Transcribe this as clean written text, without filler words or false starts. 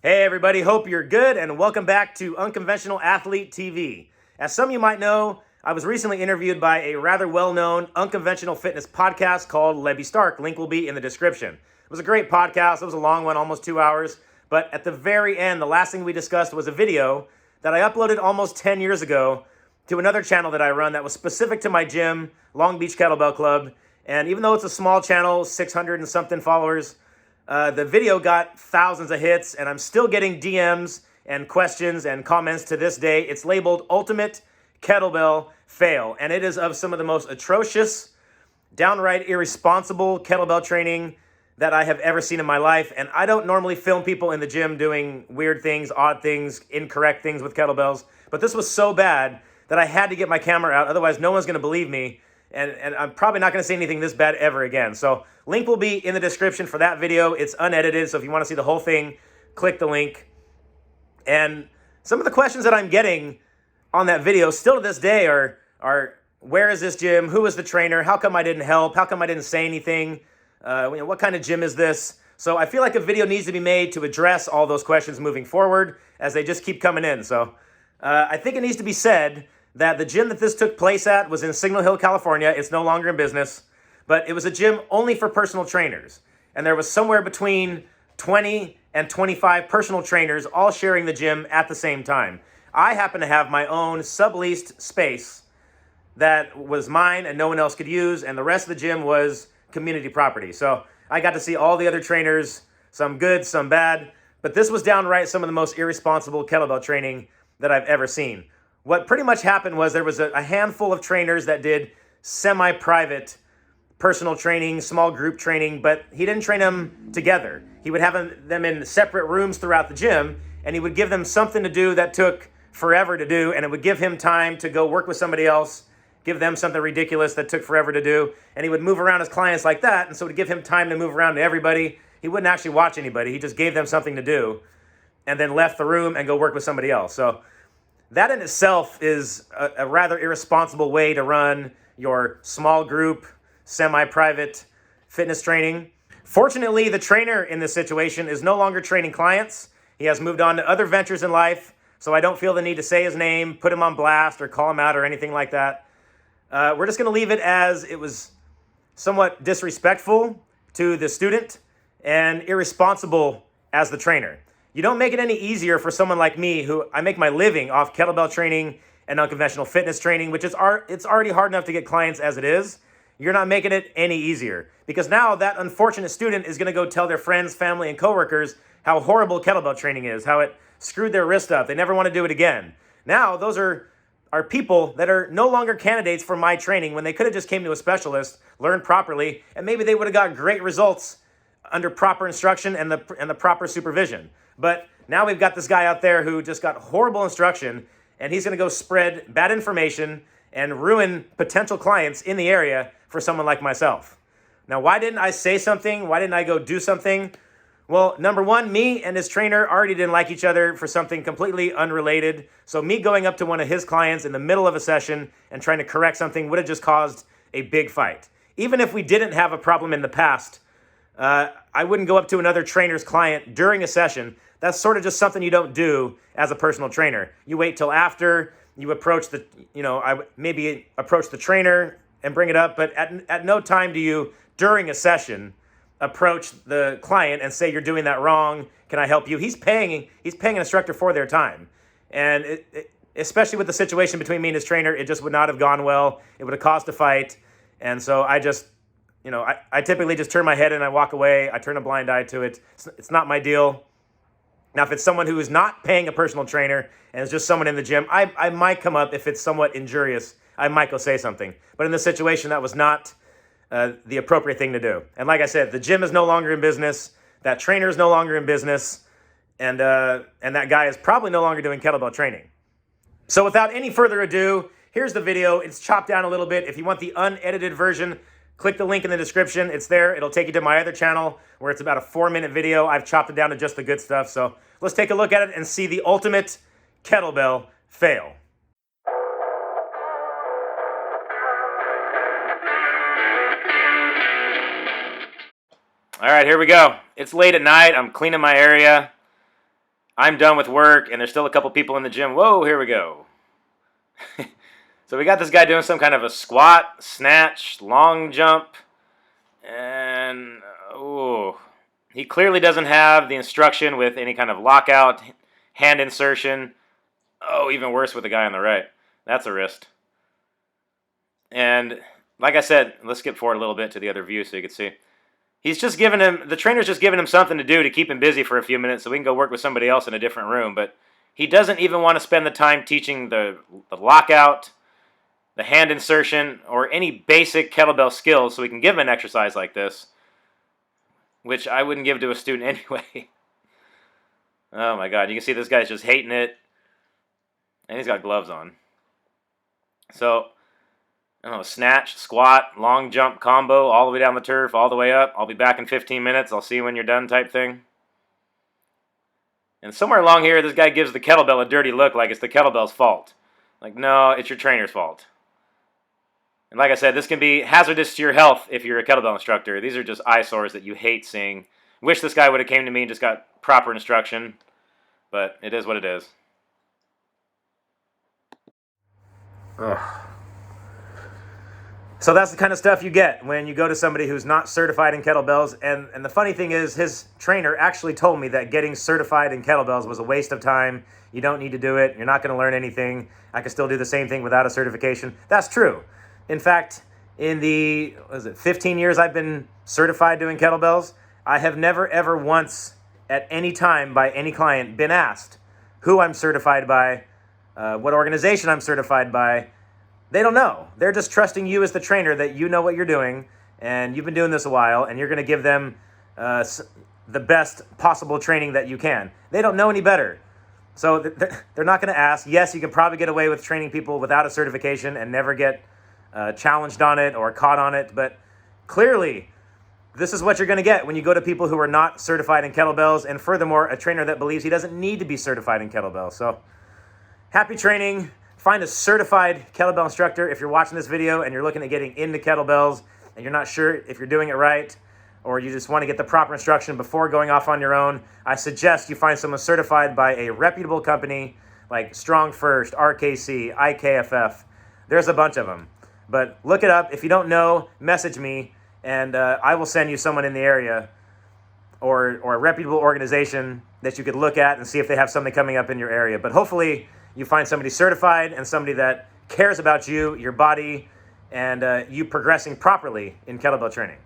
Hey everybody, hope you're good and welcome back to Unconventional Athlete TV. As some of you might know, I was recently interviewed by a rather well-known unconventional fitness podcast called Lebby Stark. Link will be in the description. It was a great podcast. It was a long one, almost 2 hours. But at the very end, the last thing we discussed was a video that I uploaded almost 10 years ago to another channel that I run that was specific to my gym, Long Beach Kettlebell Club. And even though it's a small channel, 600 and something followers, the video got thousands of hits, and I'm still getting DMs and questions and comments to this day. It's labeled Ultimate Kettlebell Fail, and it is of some of the most atrocious, downright irresponsible kettlebell training that I have ever seen in my life. And I don't normally film people in the gym doing weird things, odd things, incorrect things with kettlebells, but this was so bad that I had to get my camera out. Otherwise, no one's going to believe me. And I'm probably not going to say anything this bad ever again. So link will be in the description for that video. It's unedited, so if you want to see the whole thing, click the link. And some of the questions that I'm getting on that video still to this day are where is this gym? Who is the trainer? How come I didn't help? How come I didn't say anything? What kind of gym is this? So I feel like a video needs to be made to address all those questions moving forward as they just keep coming in. So I think it needs to be said that the gym that this took place at was in Signal Hill, California. It's no longer in business, but it was a gym only for personal trainers. And there was somewhere between 20 and 25 personal trainers all sharing the gym at the same time. I happen to have my own subleased space that was mine and no one else could use, and the rest of the gym was community property. So I got to see all the other trainers, some good, some bad, but this was downright some of the most irresponsible kettlebell training that I've ever seen. What pretty much happened was there was a handful of trainers that did semi-private personal training, small group training, but he didn't train them together. He would have them in separate rooms throughout the gym, and he would give them something to do that took forever to do, and it would give him time to go work with somebody else, give them something ridiculous that took forever to do, and he would move around his clients like that, and so it would give him time to move around to everybody. He wouldn't actually watch anybody. He just gave them something to do, and then left the room and go work with somebody else. So that in itself is a rather irresponsible way to run your small group, semi-private fitness training. Fortunately, the trainer in this situation is no longer training clients. He has moved on to other ventures in life, so I don't feel the need to say his name, put him on blast, or call him out or anything like that. We're just going to leave it as it was somewhat disrespectful to the student and irresponsible as the trainer. You don't make it any easier for someone like me, who I make my living off kettlebell training and unconventional fitness training, which is it's already hard enough to get clients as it is. You're not making it any easier, because now that unfortunate student is going to go tell their friends, family, and coworkers how horrible kettlebell training is, how it screwed their wrist up. They never want to do it again. Now those are people that are no longer candidates for my training, when they could have just came to a specialist, learned properly, and maybe they would have got great results under proper instruction and the proper supervision. But now we've got this guy out there who just got horrible instruction, and he's going to go spread bad information and ruin potential clients in the area for someone like myself. Now, why didn't I say something? Why didn't I go do something? Well, number one, me and his trainer already didn't like each other for something completely unrelated. So me going up to one of his clients in the middle of a session and trying to correct something would have just caused a big fight. Even if we didn't have a problem in the past, I wouldn't go up to another trainer's client during a session. That's sort of just something you don't do as a personal trainer. You wait till after you approach the, I maybe approach the trainer and bring it up, but at no time do you, during a session, approach the client and say, you're doing that wrong. Can I help you? He's paying an instructor for their time. And especially with the situation between me and his trainer, it just would not have gone well. It would have caused a fight. And so I just, I typically just turn my head and I walk away. I turn a blind eye to it. It's not my deal. Now, if it's someone who is not paying a personal trainer and it's just someone in the gym, I might come up. If it's somewhat injurious, I might go say something. But in this situation, that was not the appropriate thing to do. And like I said, the gym is no longer in business. That trainer is no longer in business. And that guy is probably no longer doing kettlebell training. So without any further ado, here's the video. It's chopped down a little bit. If you want the unedited version, click the link in the description. It's there. It'll take you to my other channel where it's about a 4-minute video. I've chopped it down to just the good stuff. So let's take a look at it and see the ultimate kettlebell fail. All right, here we go. It's late at night. I'm cleaning my area. I'm done with work, and there's still a couple people in the gym. Whoa, here we go. So we got this guy doing some kind of a squat, snatch, long jump, and he clearly doesn't have the instruction with any kind of lockout, hand insertion. Oh, even worse with the guy on the right. That's a wrist. And like I said, let's skip forward a little bit to the other view so you can see. The trainer's just giving him something to do to keep him busy for a few minutes so we can go work with somebody else in a different room. But he doesn't even want to spend the time teaching the lockout, the hand insertion, or any basic kettlebell skills so we can give him an exercise like this, which I wouldn't give to a student anyway. Oh my God, you can see this guy's just hating it. And he's got gloves on. So, I don't know, snatch, squat, long jump combo, all the way down the turf, all the way up. I'll be back in 15 minutes. I'll see you when you're done type thing. And somewhere along here, this guy gives the kettlebell a dirty look like it's the kettlebell's fault. Like, no, it's your trainer's fault. And like I said, this can be hazardous to your health if you're a kettlebell instructor. These are just eyesores that you hate seeing. Wish this guy would have came to me and just got proper instruction. But it is what it is. Ugh. So that's the kind of stuff you get when you go to somebody who's not certified in kettlebells. And the funny thing is, his trainer actually told me that getting certified in kettlebells was a waste of time. You don't need to do it. You're not going to learn anything. I can still do the same thing without a certification. That's true. In fact, in the 15 years I've been certified doing kettlebells, I have never, ever once at any time by any client been asked who I'm certified by, what organization I'm certified by. They don't know. They're just trusting you as the trainer that you know what you're doing, and you've been doing this a while, and you're going to give them the best possible training that you can. They don't know any better. So they're not going to ask. Yes, you can probably get away with training people without a certification and never get challenged on it or caught on it, but clearly this is what you're going to get when you go to people who are not certified in kettlebells, and furthermore, a trainer that believes he doesn't need to be certified in kettlebells. So happy training. Find a certified kettlebell instructor if you're watching this video and you're looking at getting into kettlebells and you're not sure if you're doing it right, or you just want to get the proper instruction before going off on your own. I suggest you find someone certified by a reputable company like Strong First, RKC, IKFF. There's a bunch of them. But look it up. If you don't know, message me, and I will send you someone in the area or a reputable organization that you could look at and see if they have something coming up in your area. But hopefully you find somebody certified and somebody that cares about you, your body, and you progressing properly in kettlebell training.